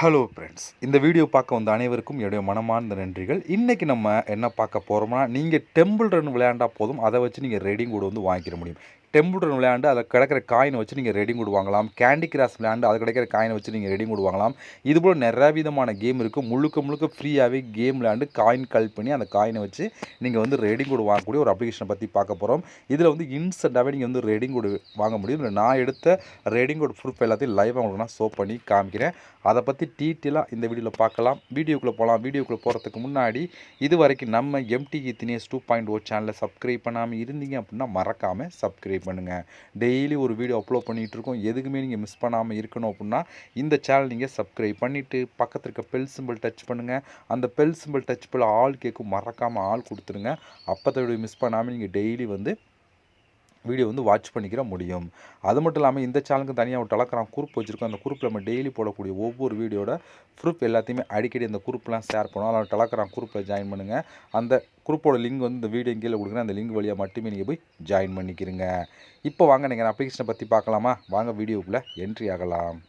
Hello friends, இந்த video பார்க்க வந்த அனைவருக்கும் என்னுடைய மனமார்ந்த நன்றிகள். இன்றைக்கி நம்ம என்ன பார்க்க போகிறோம்னா, நீங்கள் டெம்பிள் ரன் விளையாண்டா போதும், அதை வச்சு நீங்கள் ரெடிங் கோட் வந்து வாங்கிக்கிற முடியும். டெம்பிள் ரன் விளையாண்டு அதில் கிடைக்கிற காயினை வச்சு நீங்கள் ரெடிங் கோட் வாங்கலாம். கேண்டி கிராஷ் விளையாண்டு அது கிடைக்கிற காயினை வச்சு நீங்கள் ரெடிங் கோட் வாங்கலாம். இதுபோல் நிறைய விதமான கேம் இருக்குது. முழுக்க முழுக்க ஃப்ரீயாகவே கேம் விளையாண்டு காயின் கலெக்ட் பண்ணி அந்த காயினை வச்சு நீங்கள் வந்து ரெடிங் கோட் வாங்கக்கூடிய ஒரு அப்ளிகேஷனை பற்றி பார்க்க போகிறோம். இதில் வந்து இன்ஸ்டண்ட்டாகவே நீங்கள் வந்து ரெடிங் கோட் வாங்க முடியும். நான் எடுத்த ரெடிங் கோட் ப்ரூஃப் எல்லாத்தையும் லைவாக உங்களுக்கு நான் ஷோ பண்ணி காமிக்கிறேன். அதை பற்றி டீட்டெயிலாக இந்த வீடியோவில் பார்க்கலாம். வீடியோக்குள்ளே போகலாம். வீடியோக்குள்ளே போகிறதுக்கு முன்னாடி இது வரைக்கும் நம்ம எம்டிகே தினேஷ் 2.0 சேனலை சப்ஸ்கிரைப் பண்ணாமல் இருந்தீங்க அப்படின்னா மறக்காமல் சப்ஸ்கிரைப் பண்ணுங்கள். டெய்லி ஒரு வீடியோ அப்லோட் பண்ணிகிட்ருக்கோம். எதுக்குமே நீங்கள் மிஸ் பண்ணாமல் இருக்கணும் அப்படின்னா இந்த சேனல் நீங்கள் சப்ஸ்கிரைப் பண்ணிவிட்டு பக்கத்தில் இருக்க பெல் சிம்பிள் டச் பண்ணுங்கள். அந்த பெல் சிம்பிள் டச் பண்ண ஆல் கேட்கும், மறக்காமல் ஆள் கொடுத்துருங்க. அப்போ வீடியோ மிஸ் பண்ணாமல் நீங்கள் டெய்லி வந்து வீடியோ வந்து வாட்ச் பண்ணிக்கிற முடியும். அது மட்டும் இல்லாமல் இந்த சேனலுக்கு தனியாக ஒரு டெலகிராம் குரூப் வச்சுருக்கோம். அந்த குரூப்பில் நம்ம டெய்லி போடக்கூடிய ஒவ்வொரு வீடியோட ப்ரூஃப் எல்லாத்தையுமே அடிக்கடி அந்த குரூப்லாம் ஷேர் பண்ணுவோம். அதனால் டெலகிராம் குரூப்பில் ஜாயின் பண்ணுங்கள். அந்த குரூப்போட லிங்க் வந்து இந்த வீடியோ கீழே கொடுக்குறேன். அந்த லிங்க் வழியாக மட்டுமே நீங்கள் போய் ஜாயின் பண்ணிக்கிறீங்க. இப்போ வாங்க நீங்கள் அப்ளிகேஷனை பற்றி பார்க்கலாமா? வாங்க வீடியோக்குள்ளே என்ட்ரி ஆகலாம்.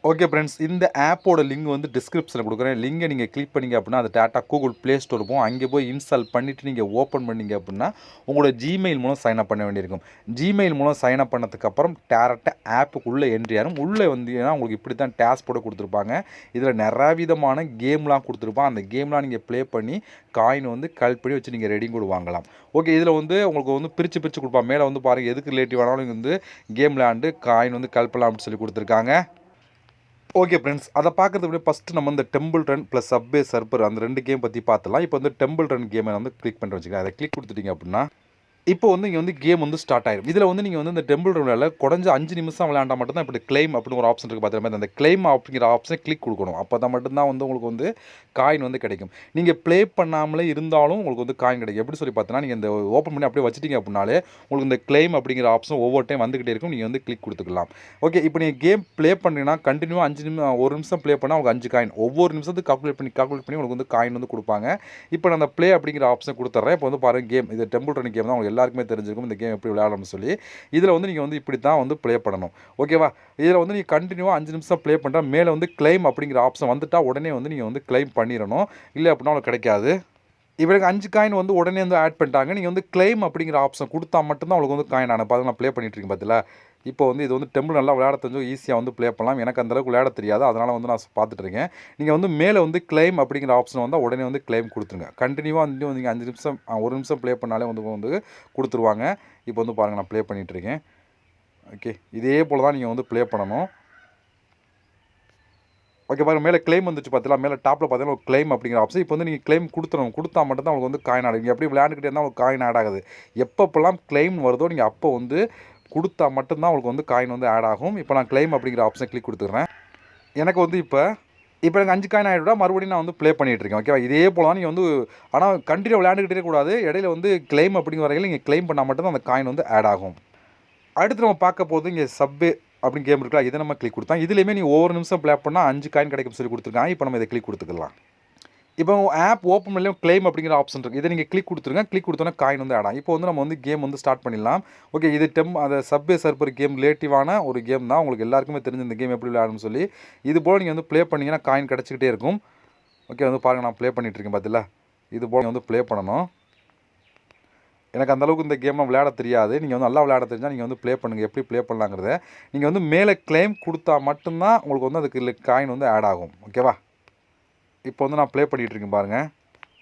ஓகே ஃப்ரெண்ட்ஸ், இந்த ஆப்போட லிங்க் வந்து டிஸ்கிரிப்ஷனில் கொடுக்குறேன். லிங்கை நீங்கள் கிளிக் பண்ணிங்க அப்படின்னா அது டேட்டா கூகுள் ப்ளே ஸ்டோர் இருக்கும். அங்கே போய் இன்ஸ்டால் பண்ணிவிட்டு நீங்கள் ஓப்பன் பண்ணிங்க அப்படின்னா உங்களோட ஜிமெயில் மூலம் சைன்அப் பண்ண வேண்டியிருக்கும். ஜிமெயில் மூலம் சைன்அப் பண்ணதுக்கப்புறம் டேரெக்டாக ஆப்புக்குள்ளே என்ட்ரி ஆகும். உள்ளே வந்தீங்கன்னா உங்களுக்கு இப்படி தான் டேஸ் போட கொடுத்துருப்பாங்க. இதில் நிறைய விதமான கேம்லாம் கொடுத்துருப்பாங்க. அந்த கேம்லாம் நீங்கள் ப்ளே பண்ணி காயின் வந்து கலெக்ட் பண்ணி வச்சு நீங்கள் ரெடிங் கோட் வாங்கலாம். ஓகே, இதில் வந்து உங்களுக்கு வந்து பிரித்து கொடுப்பாங்க. மேலே வந்து பாருங்கள், எதுக்கு ரிலேட்டிவ் ஆனாலும் வந்து கேம் விளையாண்டு காயின் வந்து கலெக்ட் பண்ணலாம் அப்படின்னு சொல்லி கொடுத்துருக்காங்க. ஓகே ஃப்ரெண்ட்ஸ், அதை பார்க்குறதுக்கு முன்னாடி ஃபஸ்ட்டு நம்ம இந்த temple run plus subway surfer அந்த 2 கேம் பற்றி பார்த்துலாம். இப்போ வந்து டெம்பிள் ரன் கேமை வந்து கிளிக் பண்ணுற வச்சுக்கலாம். அதை கிளிக் கொடுத்துட்டீங்க அப்படின்னா இப்போ வந்து இங்கே வந்து கேம் வந்து ஸ்டார்ட் ஆயிடும். இதில் வந்து நீங்கள் வந்து இந்த டெம்பிள் ரன்னில் குறைஞ்ச 5 நிமிஷம் விளையாண்டா மட்டும் தான் இப்படி கிளைம் அப்படின்னு ஒரு ஆப்ஷன் இருக்குது. பார்த்தீங்கன்னா அந்த கிளைம் அப்படிங்கிற ஆப்ஷனை கிளிக் கொடுக்கணும். அப்போ தான் மட்டும்தான் வந்து உங்களுக்கு வந்து காயின் வந்து கிடைக்கும். நீங்கள் ப்ளே பண்ணாமலே இருந்தாலும் உங்களுக்கு வந்து காயின் கிடைக்கும். எப்படி சொல்லி பார்த்தீங்கன்னா, நீங்கள் இந்த ஓப்பன் பண்ணி அப்படியே வச்சிட்டிங்க அப்படின்னாலே உங்களுக்கு இந்த கிளைம் அப்படிங்கிற ஆப்ஷன் ஒவ்வொரு டைம் வந்துகிட்டே இருக்கும். நீங்கள் வந்து கிளிக் கொடுத்துக்கலாம். ஓகே, இப்போ நீங்கள் கேம் ப்ளே பண்ணுறீங்கன்னா கண்டினியூவாக 5 நிமிஷம் 1 நிமிஷம் ப்ளே பண்ணால் உங்களுக்கு 5 காயின் ஒவ்வொரு நிமிஷத்துக்கு கால்குலேட் பண்ணி உங்களுக்கு வந்து காயின் வந்து கொடுப்பாங்க. இப்போ நான் அந்த ப்ளே அப்படிங்கிற ஆப்ஷனை கொடுத்துட்றேன். இப்போ வந்து பாருங்கள், கேம் இது டெம்பிள் ரன் கேம் தான். உங்களுக்கு எல்லாருக்குமே தெரிஞ்சிருக்கும் இந்த கேம் எப்படி விளையாடணும்னு சொல்லி. இதில் வந்து நீங்கள் வந்து இப்படி தான் வந்து ப்ளே பண்ணணும். ஓகேவா? இதில் வந்து நீங்கள் கண்டினியூவாக 5 நிமிஷம் ப்ளே பண்ணுறா மேலே வந்து கிளைம் அப்படிங்கிற ஆப்ஷன் வந்துட்டால் உடனே வந்து நீங்கள் வந்து கிளைம் பண்ணிடணும். இல்லை அப்படின்னா உங்களுக்கு கிடைக்காது. இவருக்கு 5 காயின் வந்து உடனே வந்து ஆட் பண்ணிட்டாங்க. நீங்கள் வந்து கிளைம் அப்படிங்கிற ஆப்ஷன் கொடுத்தா மட்டும்தான் உங்களுக்கு வந்து காயின் ஆன பார்த்து நான் ப்ளே பண்ணிட்டுருக்கேன் பார்த்தீங்களா. இப்போ வந்து இது வந்து டெம்பிள் நல்லா விளையாட தெரிஞ்சு ஈஸியாக வந்து ப்ளே பண்ணலாம். எனக்கு அந்தளவுக்கு விளையாட தெரியாது. அதனால் வந்து நான் பார்த்துட்ருக்கேன். நீங்கள் வந்து மேலே வந்து கிளைம் அப்படிங்கிற ஆப்ஷன் வந்தால் உடனே வந்து கிளைம் கொடுத்துருங்க. கண்டினியூவாக வந்து நீங்கள் 5 நிமிஷம் 1 நிமிஷம் ப்ளே பண்ணாலே வந்து கொடுத்துருவாங்க. இப்போ வந்து பாருங்கள், நான் ப்ளே பண்ணிகிட்ருக்கேன். ஓகே, இதே போல் தான் நீங்கள் வந்து ப்ளே பண்ணணும். ஓகே, பாருங்கள், மேலே கிளைம் வந்துச்சு பார்த்தீங்களா. மேலே டாப்பில் பார்த்தீங்கன்னா ஒரு கிளைம் அப்படிங்கிற ஆப்ஷன். இப்போ வந்து நீங்கள் கிளைம் கொடுத்துடணும். கொடுத்தா மட்டும் தான் உங்களுக்கு வந்து காயின் ஆட். நீங்கள் எப்படி விளையாண்டுக்கிட்டே இருந்தால் உங்களுக்கு காயின் ஆட் ஆகுது. எப்பப்பெல்லாம் கிளைம் வருதோ நீங்கள் அப்போ வந்து கொடுத்தா மட்டும்தான் உங்களுக்கு வந்து காயின் வந்து ஆட் ஆகும். இப்போ நான் கிளைம் அப்படிங்கிற ஆப்ஷனை கிளிக் கொடுத்துட்றேன். எனக்கு வந்து இப்போ எனக்கு 5 காயின் ஆகிடுடா. மறுபடியும் நான் வந்து ப்ளே பண்ணிகிட்ருக்கேன். ஓகேவா? இதே போல் தான் நீங்கள் வந்து ஆனால் கண்டினியூ விளையாண்டுக்கிட்டே கூடாது. இடையில வந்து கிளைம் அப்படிங்கிற வரையில் நீங்கள் கிளைம் பண்ணால் மட்டும்தான் அந்த காயின் வந்து ஆட் ஆகும். அடுத்து நம்ம பார்க்க போது இங்கே சப்வே அப்படின்னு கேம் இருக்குல்ல, இதை நம்ம கிளிக் கொடுத்தா இதுலேயுமே நீங்கள் ஒவ்வொரு நிமிஷம் ப்ளே பண்ணால் 5 காயின் கிடைக்கும் சொல்லி கொடுத்துருக்காங்க. இப்போ நம்ம இதை கிளிக் கொடுத்துக்கலாம். இப்போ ஆப் ஓப்பன் பண்ணலையும் கிளைம் அப்படிங்கிற ஆப்ஷன் இருக்குது. இதை நீங்கள் கிளிக் கொடுத்துருங்க. கிளிக் கொடுத்தோன்னா காயின் வந்து ஆட் ஆகும். இப்போ வந்து நம்ம வந்து கேம் வந்து ஸ்டார்ட் பண்ணிடலாம். ஓகே, இது அந்த சப்வே சர்ஃபர் கேம் ரிலேட்டிவான ஒரு கேம் தான். உங்களுக்கு எல்லாருக்குமே தெரிஞ்ச இந்த கேம் எப்படி விளையாடணும்னு சொல்லி. இது போல் நீங்கள் வந்து ப்ளே பண்ணிங்கன்னா காயின் கிடச்சிக்கிட்டே இருக்கும். ஓகே, வந்து பாருங்கள், நான் ப்ளே பண்ணிகிட்ருக்கேன் பார்த்தீங்களா. இது போல் வந்து ப்ளே பண்ணணும். எனக்கு அந்தளவுக்கு இந்த கேம்லாம் விளையாட தெரியாது. நீங்கள் வந்து நல்லா விளையாட தெரிஞ்சால் நீங்கள் வந்து ப்ளே பண்ணுங்கள். எப்படி ப்ளே பண்ணலாங்கிறத நீங்கள் வந்து மேலே கிளைம் கொடுத்தா மட்டும்தான் உங்களுக்கு வந்து அதுக்கு காயின் வந்து ஆட் ஆகும். ஓகேவா? இப்போ வந்து நான் ப்ளே பண்ணிகிட்ருக்கேன் பாருங்கள்.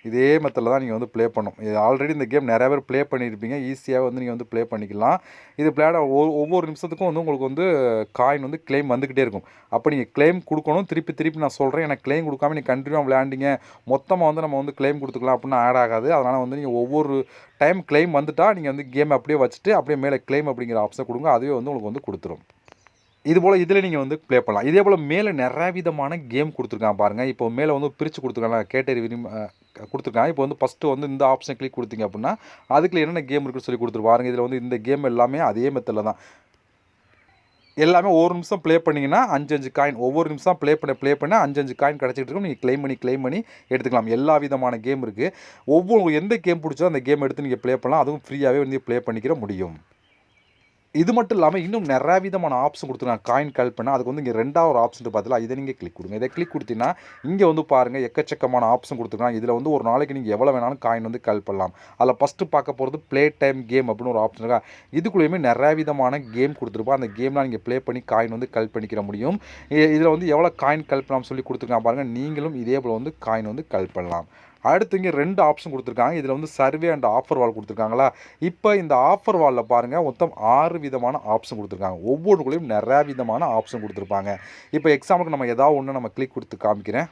இதே மெத்தடில் தான் நீங்கள் வந்து ப்ளே பண்ணணும். இது ஆல்ரெடி இந்த கேம் நிறையா பேர் ப்ளே பண்ணியிருப்பீங்க. ஈஸியாக வந்து நீங்கள் வந்து ப்ளே பண்ணிக்கலாம். இது விளையாட ஒவ்வொரு நிமிஷத்துக்கும் வந்து உங்களுக்கு வந்து காயின் வந்து கிளைம் வந்துக்கிட்டே இருக்கும். அப்போ நீங்கள் கிளைம் கொடுக்கணும். திருப்பி நான் சொல்கிறேன். எனக்கு கிளைம் கொடுக்காம நீங்கள் கண்டினியூவாக விளையாண்டிங்க மொத்தமாக வந்து நம்ம வந்து கிளைம் கொடுத்துக்கலாம் அப்படின்னா ஆட் ஆகாது. அதனால் வந்து நீங்கள் ஒவ்வொரு டைம் கிளைம் வந்துட்டால் நீங்கள் வந்து கேம் அப்படியே வச்சுட்டு அப்படியே மேலே கிளைம் அப்படிங்கிற ஆப்ஷன் கொடுங்க. அதுவே வந்து உங்களுக்கு வந்து கொடுத்துரும். இதுபோல் இதில் நீங்கள் வந்து ப்ளே பண்ணலாம். இதே போல் மேலே நிறைய விதமான கேம் கொடுத்துருக்காங்க பாருங்கள். இப்போ மேலே வந்து பிரித்து கொடுத்துருக்காங்க. கேட்டரி கொடுத்துருக்காங்க. இப்போ வந்து ஃபஸ்ட்டு வந்து இந்த ஆப்ஷன் கிளிக் கொடுத்தீங்க அப்படின்னா அதுக்குள்ள என்னென்ன கேம் இருக்குன்னு சொல்லி கொடுத்துரு பாருங்கள். இதில் வந்து இந்த கேம் எல்லாமே அதே மெத்தடில் தான். எல்லாமே ஒரு நிமிஷம் ப்ளே பண்ணிங்கன்னா 5 காயின் ஒவ்வொரு நிமிஷம் ப்ளே பண்ண 5 காயின் கிடச்சிட்டு இருக்கும். நீங்கள் கிளைம் பண்ணி எடுத்துக்கலாம். எல்லா விதமான கேம் இருக்குது. ஒவ்வொரு எந்த கேம் பிடிச்சோ அந்த கேம் எடுத்து நீங்கள் ப்ளே பண்ணலாம். அதுவும் ஃப்ரீயாகவே வந்து ப்ளே பண்ணிக்கிற முடியும். இது மட்டும் இல்லாமல் இன்னும் நிறைய விதமான ஆப்ஷன் கொடுத்துருக்காங்க காயின் கலெக்ட் பண்ணால். அதுக்கு வந்து இங்கே ரெண்டாவது ஆப்ஷன் பார்த்தீங்களா, இதை நீங்கள் கிளிக் கொடுங்க. இதை கிளிக் கொடுத்தீங்கன்னா இங்கே வந்து பாருங்கள் எக்கச்சக்கமான ஆப்ஷன் கொடுத்துருக்காங்க. இதில் வந்து ஒரு நாளைக்கு நீங்கள் எவ்வளோ வேணாலும் காயின் வந்து கலெக்ட் பண்ணலாம். அதில் ஃபஸ்ட்டு பார்க்க போகிறது ப்ளே டைம் கேம் அப்படின்னு ஒரு ஆப்ஷன் இருக்கா. இதுக்குள்ளேயுமே நிறைய விதமான கேம் கொடுத்துருப்போம். அந்த கேம்லாம் நீங்கள் ப்ளே பண்ணி காயின் வந்து கலெக்ட் பண்ணிக்கிற முடியும். இதில் வந்து எவ்வளோ காயின் கலெக்ட் பண்ணலாம் சொல்லி கொடுத்துருக்காங்க பாருங்கள். நீங்களும் இதே போல் வந்து காயின் வந்து கலெக்ட் பண்ணலாம். அடுத்து இங்கே 2 ஆப்ஷன் கொடுத்துருக்காங்க. இதில் வந்து சர்வே அண்ட் ஆஃபர் வால் கொடுத்துருக்காங்களா. இப்போ இந்த ஆஃபர் வாலில் பாருங்கள் மொத்தம் 6 விதமான ஆப்ஷன் கொடுத்துருக்காங்க. ஒவ்வொன்றுக்குள்ளேயும் நிறையா விதமான ஆப்ஷன் கொடுத்துருப்பாங்க. இப்போ எக்ஸாம்பிளுக்கு நம்ம ஏதாவது ஒன்று நம்ம கிளிக் கொடுத்து காமிக்கிறேன்.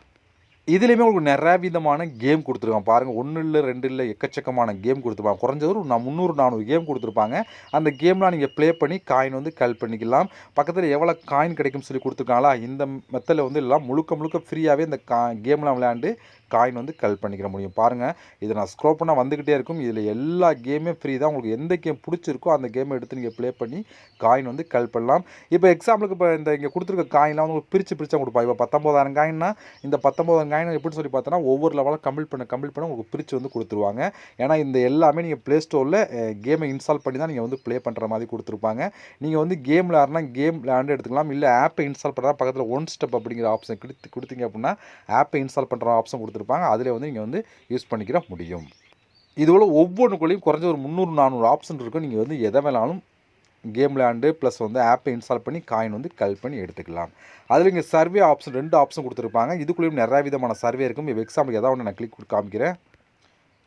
இதுலேயுமே உங்களுக்கு நிறையா விதமான கேம் கொடுத்துருக்காங்க பாருங்கள். 1 இல்லை 2 இல்லை எக்கச்சக்கமான கேம் கொடுத்துருப்பாங்க. குறைஞ்சது ஒரு 300 400 கேம் கொடுத்துருப்பாங்க. அந்த கேம்லாம் நீங்கள் ப்ளே பண்ணி காயின் வந்து கலெக்ட் பண்ணிக்கலாம். பக்கத்தில் எவ்வளோ காயின் கிடைக்கும்னு சொல்லி கொடுத்துருக்காங்களா. இந்த மெத்தடில் வந்து எல்லாம் முழுக்க ஃப்ரீயாகவே இந்த கேம்லாம் விளையாண்டு காயின் வந்து கலெக்ட் பண்ணிக்கிற முடியும். பாருங்கள், இதை நான் ஸ்க்ரோல் பண்ணால் வந்துக்கிட்டே இருக்கும். இதில் எல்லா கேமே ஃப்ரீ தான். உங்களுக்கு எந்த கேம் பிடிச்சிருக்கோ அந்த கேமை எடுத்து நீங்கள் ப்ளே பண்ணி காயின் வந்து கலெக்ட் பண்ணலாம். இப்போ எக்ஸாம்பிளுக்கு இப்போ இந்த இங்கே கொடுத்துருக்க காயின்லாம் வந்து பிரித்து கொடுப்பா. இப்போ 19,000 காயின்னா இந்த 19,000 காயின் எப்படின்னு சொல்லி பார்த்தோன்னா ஒவ்வொரு லெவலாக கம்ப்ளீட் பண்ண உங்களுக்கு பிரித்து வந்து கொடுத்துருவாங்க. ஏன்னா இந்த எல்லாமே நீங்கள் ப்ளே ஸ்டோரில் கேமை இன்ஸ்டால் பண்ணி தான் நீங்கள் வந்து ப்ளே பண்ணுற மாதிரி கொடுத்துருப்பாங்க. நீங்கள் வந்து கேம் விளையாடுனா கேம் விளையாண்டு எடுத்துக்கலாம். இல்லை ஆப்பை இன்ஸ்டால் பண்ணுறா பக்கத்தில் 1 ஸ்டெப் அப்படிங்கிற ஆப்ஷன் கொடுத்தீங்க அப்படின்னா ஆப்பை இன்ஸ்டால் பண்ணுற ஆப்ஷன் கொடுத்துருப்பாங்க. அதில் வந்து நீங்கள் வந்து யூஸ் பண்ணிக்கிற முடியும். இதுபோல் ஒவ்வொன்றுக்குள்ளேயும் குறைஞ்ச ஒரு 300 400 ஆப்ஷன் இருக்கும். நீங்கள் வந்து எதை வேணாலும் கேம் விளையாண்டு ப்ளஸ் வந்து ஆப்பை இன்ஸ்டால் பண்ணி காயின் வந்து கலெக்ட் பண்ணி எடுத்துக்கலாம். அதில் இங்கே சர்வே ஆப்ஷன் 2 ஆப்ஷன் கொடுத்துருப்பாங்க. இதுக்குள்ளேயும் நிறைய விதமான சர்வே இருக்கும். இப்போ எக்ஸாம்பிள் ஏதாவது ஒன்று நான் கிளிக் கொடுத்து காமிக்கிறேன்.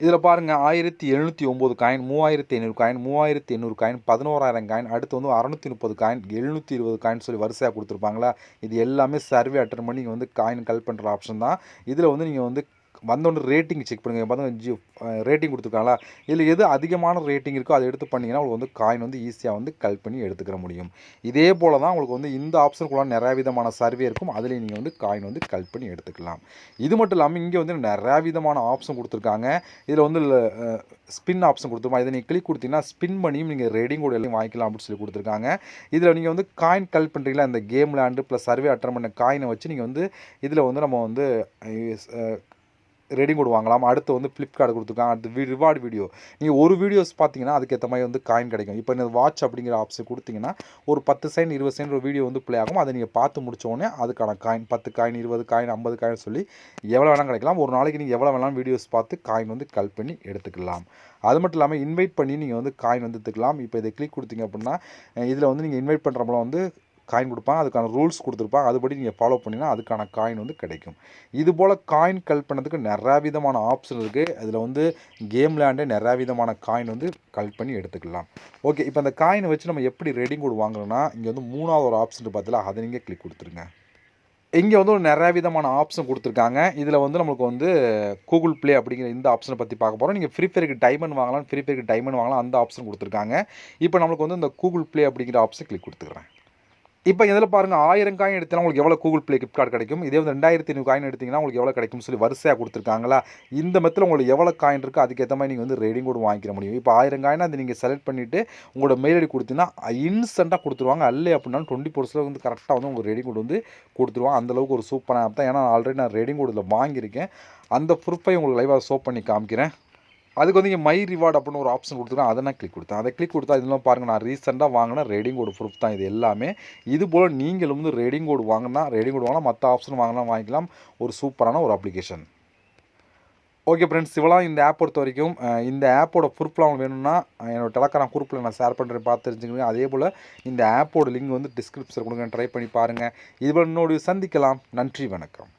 இதில் பாருங்கள் 1709 காயின், 3500 காயின், 3800 காயின், 11,000 காயின், அடுத்து வந்து 630 காயின், 720 காயின் சொல்லி வரிசையாக கொடுத்துருப்பாங்களா. இது எல்லாமே சர்வே அட்டன் பண்ணி நீங்கள் வந்து காயின் கலெக்ட் பண்ணுற ஆப்ஷன் தான். இதில் வந்து நீங்கள் வந்து வந்தோடனே ரேட்டிங் செக் பண்ணுங்கள். பார்த்தா ரேட்டிங் கொடுத்துருக்காங்களா. இதில் எது அதிகமான ரேட்டிங் இருக்கோ அதை எடுத்து பண்ணிங்கன்னா உங்களுக்கு வந்து காயின் வந்து ஈஸியாக வந்து கலெக்ட் பண்ணி எடுத்துக்கிற முடியும். இதே போல் தான் உங்களுக்கு வந்து இந்த ஆப்ஷனுக்குள்ள நிறையா விதமான சர்வே இருக்கும். அதில் நீங்கள் வந்து காயின் வந்து கலெக்ட் பண்ணி எடுத்துக்கலாம். இது மட்டும் இல்லாமல் இங்கே வந்து நிறையா விதமான ஆப்ஷன் கொடுத்துருக்காங்க. இதில் வந்து ஸ்பின் ஆப்ஷன் கொடுத்துருப்பாங்க. இதை நீங்கள் கிளிக் கொடுத்தீங்கன்னா ஸ்பின் பண்ணியும் நீங்கள் ரேடிங் கூட எல்லாம் வாங்கிக்கலாம் அப்படின்னு சொல்லி கொடுத்துருக்காங்க. இதில் நீங்கள் வந்து காயின் கலெக்ட் பண்ணுறீங்களா, இந்த கேம் விளையாண்டு ப்ளஸ் சர்வே அட்டன் பண்ண காயினை வச்சு நீங்கள் வந்து இதில் வந்து நம்ம வந்து ரெடிங் கோட் வாங்கலாம். அடுத்து வந்து ஃப்ளிப்கார்ட் கொடுத்துருக்காங்க. அடுத்து ரிவார்டு வீடியோ நீங்கள் ஒரு வீடியோஸ் பார்த்தீங்கன்னா அதுக்கேற்ற மாதிரி வந்து காயின் கிடைக்கும். இப்போ இந்த வாட்ச் அப்படிங்கிற ஆப்ஷன் கொடுத்தீங்கன்னா ஒரு 10 செகண்ட் 20 செகண்ட் ஒரு வீடியோ வந்து ப்ளே ஆகும். அதை நீங்கள் பார்த்து முடிச்சோடனே அதுக்கான காயின் 10 காயின் 20 காயின் 50 காயின் சொல்லி எவ்வளோ வேணாலும் கிடைக்கலாம். ஒரு நாளைக்கு நீங்கள் எவ்வளோ வேணாலும் வீடியோஸ் பார்த்து காயின் வந்து கலெக்ட் பண்ணி எடுத்துக்கலாம். அது மட்டும் இல்லாமல் இன்வைட் பண்ணி நீங்கள் வந்து காயின் வந்து எடுத்துக்கலாம். இப்போ இதை கிளிக் கொடுத்தீங்க அப்படின்னா இதில் வந்து நீங்கள் இன்வைட் பண்ணுறப்போ வந்து காயின் கொடுப்பாங்க. அதுக்கான ரூல்ஸ் கொடுத்துருப்பாங்க. அதுபடி நீங்கள் ஃபாலோ பண்ணினா அதுக்கான காயின் வந்து கிடைக்கும். இதுபோல் காயின் கலெக்ட் பண்ணதுக்கு நிறையா விதமான ஆப்ஷன் இருக்குது. அதில் வந்து கேம் விளையாண்டே நிறையா விதமான காயின் வந்து கலெக்ட் பண்ணி எடுத்துக்கலாம். ஓகே, இப்போ அந்த காயினை வச்சு நம்ம எப்படி ரெடிங் கோட் வாங்கணும்னா இங்கே வந்து 3வது ஒரு ஆப்ஷன் பார்த்தீங்களா, அதை நீங்கள் கிளிக் கொடுத்துருங்க. இங்கே வந்து ஒரு நிறையா விதமான ஆப்ஷன் கொடுத்துருக்காங்க. இதில் வந்து நம்மளுக்கு வந்து கூகுள் ப்ளே அப்படிங்கிற இந்த ஆப்ஷனை பற்றி பார்க்க போகிறோம். நீங்கள் ஃப்ரீ ஃபயருக்கு டைமண்ட் வாங்கலாம், ஃப்ரீ ஃபயருக்கு டைமண்ட் வாங்கலாம், அந்த ஆப்ஷன் கொடுத்துருக்காங்க. இப்போ நம்மளுக்கு வந்து இந்த கூகுள் ப்ளே அப்படிங்கிற ஆப்ஷன் கிளிக் கொடுத்துக்கிறேன். இப்போ இதில் பாருங்கள் 1000 காயின் எடுத்தீங்கன்னா உங்களுக்கு எவ்வளோ கூகுள் ப்ளே கிஃப்ட் கார்டு கிடைக்கும். இதே வந்து 2500 காயின் எடுத்திங்கன்னா உங்களுக்கு எவ்வளோ கிடைக்கும்னு சொல்லி வரிசையாக கொடுத்துருக்காங்களா. இந்த மெத்தில் உங்களுக்கு எவ்வளோ காயின் இருக்குது அதுக்கேற்ற மாதிரி நீங்கள் வந்து ரேடிங் கோட் வாங்கிக்க முடியும். இப்போ 1000 காயினா அதை நீங்கள் செலக்ட் பண்ணிவிட்டு உங்களோட மெயில் ஐடி கொடுத்தீங்கன்னா இன்ஸ்டண்ட்டாக கொடுத்துருவாங்க. அல்ல அப்படின்னாலும் 20% வந்து கரெக்டாக வந்து உங்களுக்கு ரேடிங் கோட் வந்து கொடுத்துருவாங்க. அந்தளவுக்கு ஒரு சூப்பரான ஆப் தான். ஏன்னா ஆல்ரெடி நான் ரேடிங் கோட் இதில் வாங்கியிருக்கேன். அந்த ப்ரூஃபை உங்களுக்கு லைவாக ஷோ பண்ணி காமிக்கிறேன். அதுக்கு வந்து இங்கே மை ரிவார்டு அப்படின்னு ஒரு ஆப்ஷன் கொடுத்துருக்கேன். அதை நான் கிளிக் கொடுத்தேன். அதை கிளிக் கொடுத்தா இதெல்லாம் பாருங்கள், நான் ரீசெண்டாக வாங்கின ரேடிங் கோடு ப்ரூஃப் தான் இது எல்லாமே. இது போல் நீங்களும் வந்து ரேடிங் கோடு வாங்கலாம், மற்ற ஆப்ஷன் வாங்கிக்கலாம். ஒரு சூப்பரான ஒரு அப்ளிகேஷன். ஓகே ஃப்ரெண்ட்ஸ், இவ்வளோ இந்த ஆப் பொறுத்த வரைக்கும் இந்த ஆப்போட ப்ரூஃப்லாம் உங்களுக்கு வேணும்னா என்னோட டெலகிராம் குரூப்பில் நான் ஷேர் பண்ணுறேன், பார்த்து தெரிஞ்சுக்கோங்க. அதே போல் இந்த ஆப்போட லிங்க் வந்து டிஸ்கிரிப்ஷனில் கொடுங்க, ட்ரை பண்ணி பாருங்கள். இதுபோல் இன்னொரு சந்திக்கலாம். நன்றி, வணக்கம்.